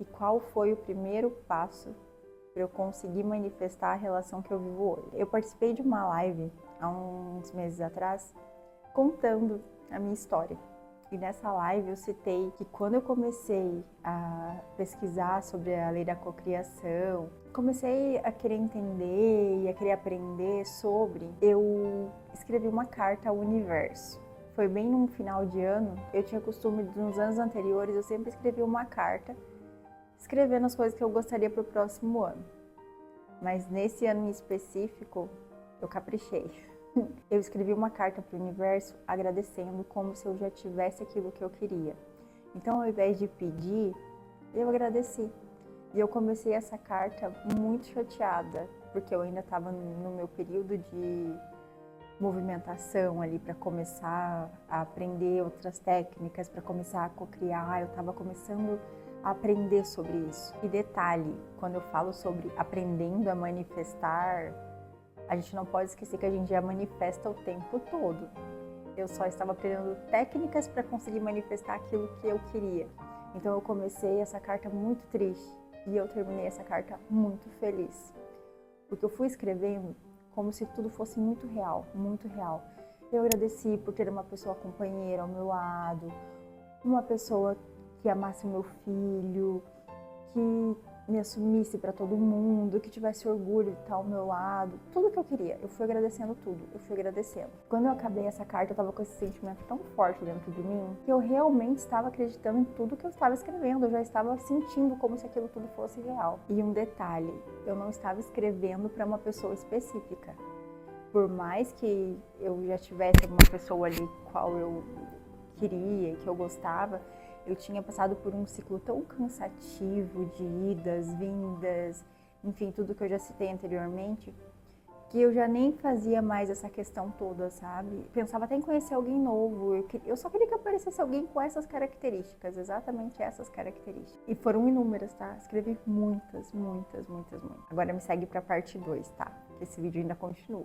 E qual foi o primeiro passo para eu conseguir manifestar a relação que eu vivo hoje? Eu participei de uma live há uns meses atrás contando a minha história. E nessa live eu citei que quando eu comecei a pesquisar sobre a lei da cocriação, comecei a querer entender e a querer aprender sobre, eu escrevi uma carta ao universo. Foi bem num final de ano, eu tinha costume, nos anos anteriores, eu sempre escrevia uma carta, escrevendo as coisas que eu gostaria para o próximo ano. Mas nesse ano em específico, eu caprichei. Eu escrevi uma carta para o universo agradecendo como se eu já tivesse aquilo que eu queria. Então, ao invés de pedir, eu agradeci. E eu comecei essa carta muito chateada, porque eu ainda estava no meu período de movimentação ali para começar a aprender outras técnicas, para começar a cocriar. Eu estava começando a aprender sobre isso. E detalhe, quando eu falo sobre aprendendo a manifestar, a gente não pode esquecer que a gente já manifesta o tempo todo. Eu só estava aprendendo técnicas para conseguir manifestar aquilo que eu queria. Então eu comecei essa carta muito triste e eu terminei essa carta muito feliz. Porque eu fui escrevendo como se tudo fosse muito real, muito real. Eu agradeci por ter uma pessoa companheira ao meu lado, uma pessoa que amasse o meu filho, que me assumisse para todo mundo, que tivesse orgulho de estar ao meu lado, tudo que eu queria. Eu fui agradecendo tudo, eu fui agradecendo. Quando eu acabei essa carta, eu estava com esse sentimento tão forte dentro de mim, que eu realmente estava acreditando em tudo que eu estava escrevendo, eu já estava sentindo como se aquilo tudo fosse real. E um detalhe, eu não estava escrevendo para uma pessoa específica. Por mais que eu já tivesse uma pessoa ali qual eu queria, que eu gostava, eu tinha passado por um ciclo tão cansativo de idas, vindas, enfim, tudo que eu já citei anteriormente, que eu já nem fazia mais essa questão toda, sabe? Pensava até em conhecer alguém novo, eu só queria que aparecesse alguém com essas características, exatamente essas características. E foram inúmeras, tá? Escrevi muitas, muitas, muitas, muitas. Agora me segue pra parte 2, tá? Esse vídeo ainda continua.